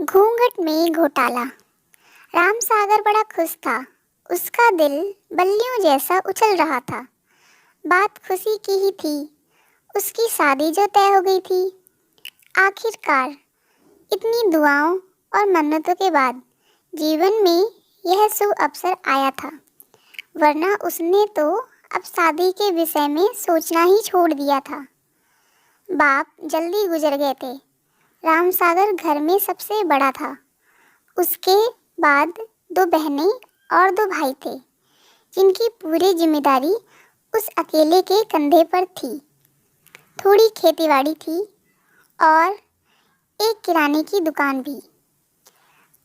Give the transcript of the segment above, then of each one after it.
घूंघट में घोटाला। राम सागर बड़ा खुश था। उसका दिल बल्लियों जैसा उछल रहा था। बात खुशी की ही थी। उसकी शादी जो तय हो गई थी। आखिरकार इतनी दुआओं और मन्नतों के बाद जीवन में यह शुभ अवसर आया था, वरना उसने तो अब शादी के विषय में सोचना ही छोड़ दिया था। बाप जल्दी गुजर गए थे। राम सागर घर में सबसे बड़ा था। उसके बाद दो बहनें और दो भाई थे, जिनकी पूरी जिम्मेदारी उस अकेले के कंधे पर थी। थोड़ी खेतीबाड़ी थी और एक किराने की दुकान भी।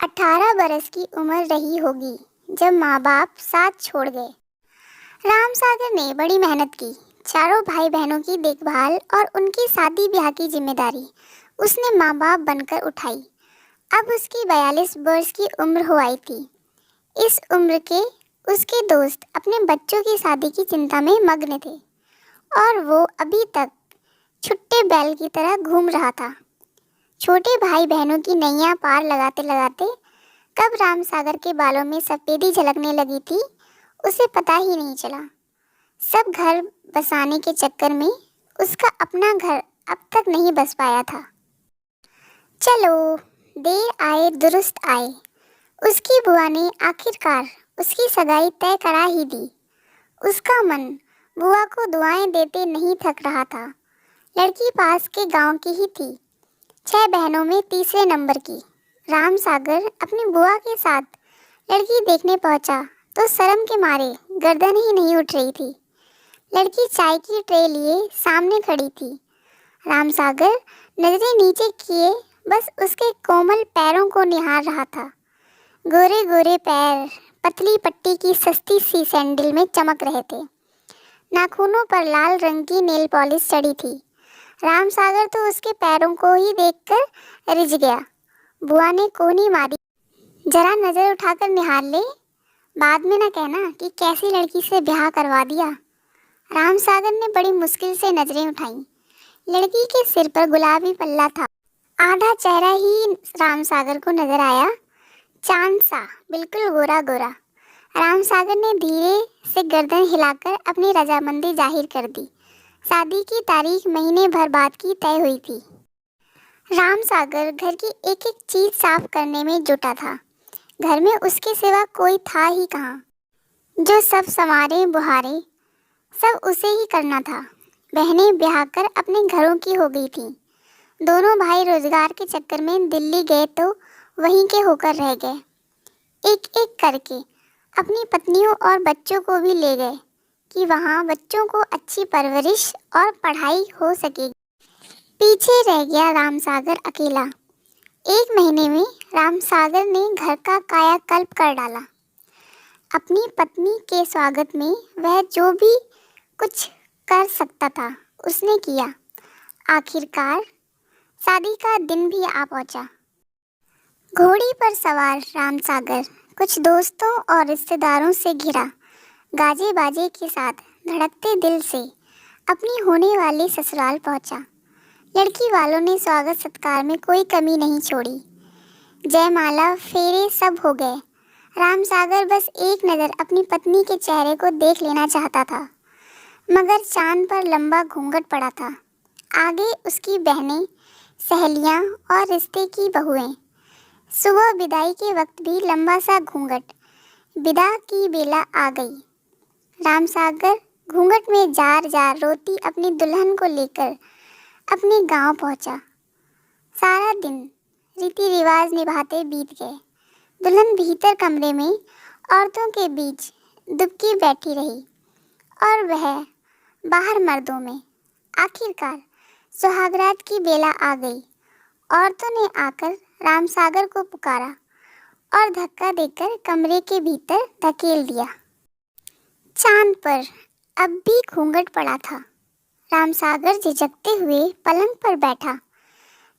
18 बरस की उम्र रही होगी जब माँ बाप साथ छोड़ गए। राम सागर ने बड़ी मेहनत की। चारों भाई बहनों की देखभाल और उनकी शादी ब्याह की जिम्मेदारी उसने माँ बाप बनकर उठाई। अब उसकी 42 वर्ष की उम्र हो आई थी। इस उम्र के उसके दोस्त अपने बच्चों की शादी की चिंता में मग्न थे और वो अभी तक छुट्टे बैल की तरह घूम रहा था। छोटे भाई बहनों की नैया पार लगाते लगाते कब राम सागर के बालों में सफेदी झलकने लगी थी, उसे पता ही नहीं चला। सब घर बसाने के चक्कर में उसका अपना घर अब तक नहीं बस पाया था। चलो, देर आए दुरुस्त आए। उसकी बुआ ने आखिरकार उसकी सगाई तय करा ही दी। उसका मन बुआ को दुआएं देते नहीं थक रहा था। लड़की पास के गांव की ही थी, 6 बहनों में तीसरे नंबर की। राम सागर अपनी बुआ के साथ लड़की देखने पहुंचा तो शर्म के मारे गर्दन ही नहीं उठ रही थी। लड़की चाय की ट्रे लिए सामने खड़ी थी। राम सागर नजरें नीचे किए बस उसके कोमल पैरों को निहार रहा था। गोरे गोरे पैर पतली पट्टी की सस्ती सी सैंडल में चमक रहे थे। नाखूनों पर लाल रंग की नेल पॉलिश चढ़ी थी। राम सागर तो उसके पैरों को ही देखकर रिझ गया। बुआ ने कोहनी मारी, जरा नजर उठाकर निहार ले, बाद में न कहना कि कैसी लड़की से ब्याह करवा दिया। राम सागर ने बड़ी मुश्किल से नजरें उठाई। लड़की के सिर पर गुलाबी पल्ला था। आधा चेहरा ही राम सागर को नजर आया, चांद सा, बिल्कुल गोरा गोरा। राम सागर ने धीरे से गर्दन हिलाकर अपनी रजामंदी जाहिर कर दी। शादी की तारीख महीने भर बाद की तय हुई थी। राम सागर घर की एक एक चीज साफ करने में जुटा था। घर में उसके सिवा कोई था ही कहाँ। जो सब संवारे बुहारे सब उसे ही करना था। बहनें ब्याह कर अपने घरों की हो गई थीं। दोनों भाई रोजगार के चक्कर में दिल्ली गए तो वहीं के होकर रह गए। एक एक करके अपनी पत्नियों और बच्चों को भी ले गए कि वहाँ बच्चों को अच्छी परवरिश और पढ़ाई हो सकेगी। पीछे रह गया राम सागर अकेला। एक महीने में राम सागर ने घर का कायाकल्प कर डाला। अपनी पत्नी के स्वागत में वह जो भी कुछ कर सकता था उसने किया। आखिरकार शादी का दिन भी आ पहुंचा। घोड़ी पर सवार राम सागर कुछ दोस्तों और रिश्तेदारों से घिरा गाजे बाजे के साथ धड़कते दिल से अपनी होने वाली ससुराल पहुंचा। लड़की वालों ने स्वागत सत्कार में कोई कमी नहीं छोड़ी। जयमाला फेरे सब हो गए। राम सागर बस एक नज़र अपनी पत्नी के चेहरे को देख लेना चाहता था, मगर चांद पर लंबा घूंघट पड़ा था। आगे उसकी बहनें, सहेलियां और रिश्ते की बहुएं। सुबह विदाई के वक्त भी लंबा सा घूंघट। विदा की बेला आ गई। राम सागर घूंघट में जार जार रोती अपनी दुल्हन को लेकर अपने गांव पहुंचा। सारा दिन रीति रिवाज निभाते बीत गए। दुल्हन भीतर कमरे में औरतों के बीच दुबकी बैठी रही और वह बाहर मर्दों में। आखिरकार सुहागरात की बेला आ गई। औरतों ने आकर राम सागर को पुकारा और धक्का देकर कमरे के भीतर धकेल दिया। चांद पर अब भी घूंघट पड़ा था। राम सागर झिझकते हुए पलंग पर बैठा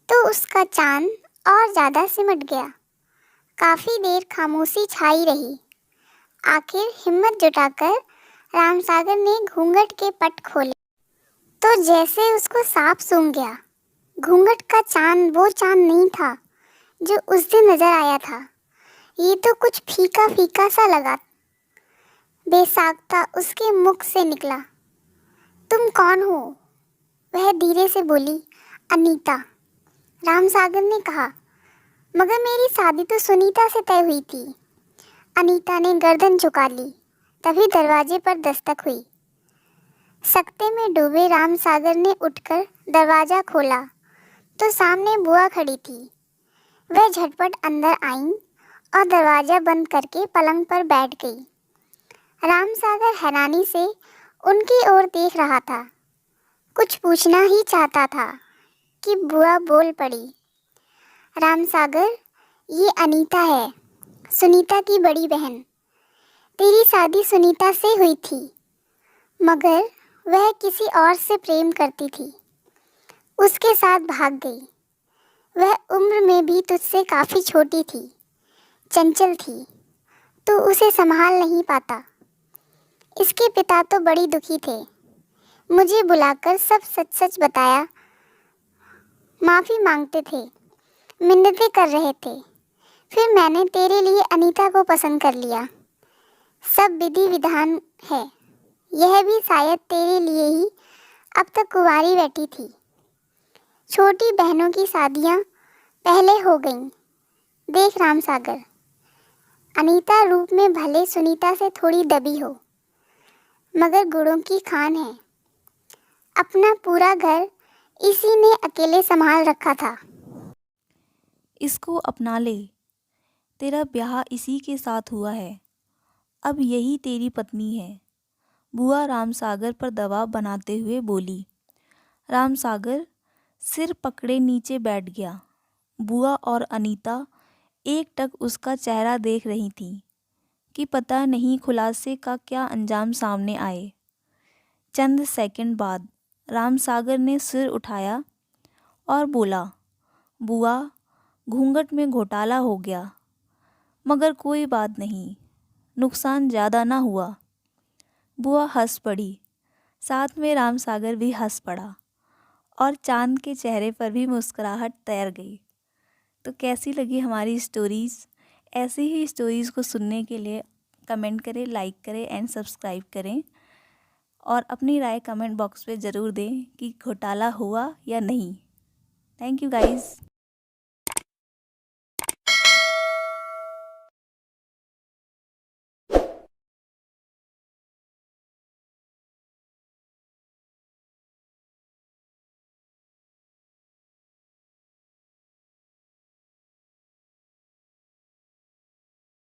तो उसका चांद और ज़्यादा सिमट गया। काफ़ी देर खामोशी छाई रही। आखिर हिम्मत जुटाकर राम सागर ने घूंघट के पट खोले तो जैसे उसको सांप सूंघ गया। घूंघट का चांद वो चांद नहीं था जो उस दिन नजर आया था, ये तो कुछ फीका फीका सा लगा। बेसाख्ता उसके मुख से निकला, तुम कौन हो? वह धीरे से बोली, अनीता। रामसागर ने कहा, मगर मेरी शादी तो सुनीता से तय हुई थी। अनीता ने गर्दन झुका ली। तभी दरवाजे पर दस्तक हुई। सकते में डूबे रामसागर ने उठकर दरवाजा खोला तो सामने बुआ खड़ी थी। वह झटपट अंदर आईं और दरवाजा बंद करके पलंग पर बैठ गई। रामसागर हैरानी से उनकी ओर देख रहा था। कुछ पूछना ही चाहता था कि बुआ बोल पड़ी, रामसागर, ये अनीता है, सुनीता की बड़ी बहन। तेरी शादी सुनीता से हुई थी, मगर वह किसी और से प्रेम करती थी। उसके साथ भाग गई। वह उम्र में भी तुझसे काफ़ी छोटी थी, चंचल थी, तो उसे संभाल नहीं पाता। इसके पिता तो बड़ी दुखी थे। मुझे बुलाकर सब सच सच बताया। माफ़ी मांगते थे, मिन्नतें कर रहे थे। फिर मैंने तेरे लिए अनीता को पसंद कर लिया। सब विधि विधान है। यह भी शायद तेरे लिए ही अब तक कुंवारी बैठी थी। छोटी बहनों की शादियां पहले हो गईं। देख रामसागर, अनीता रूप में भले सुनीता से थोड़ी दबी हो, मगर गुणों की खान है। अपना पूरा घर इसी ने अकेले संभाल रखा था। इसको अपना ले। तेरा ब्याह इसी के साथ हुआ है। अब यही तेरी पत्नी है। बुआ रामसागर पर दबाव बनाते हुए बोली। रामसागर सिर पकड़े नीचे बैठ गया। बुआ और अनीता एकटक उसका चेहरा देख रही थीं कि पता नहीं खुलासे का क्या अंजाम सामने आए। चंद सेकंड बाद रामसागर ने सिर उठाया और बोला, बुआ, घूंघट में घोटाला हो गया, मगर कोई बात नहीं, नुकसान ज़्यादा ना हुआ। बुआ हंस पड़ी। साथ में रामसागर भी हंस पड़ा और चांद के चेहरे पर भी मुस्कुराहट तैर गई। तो कैसी लगी हमारी स्टोरीज़? ऐसी ही स्टोरीज़ को सुनने के लिए कमेंट करें, लाइक करें एंड सब्सक्राइब करें और अपनी राय कमेंट बॉक्स में ज़रूर दें कि घोटाला हुआ या नहीं। Thank you guys.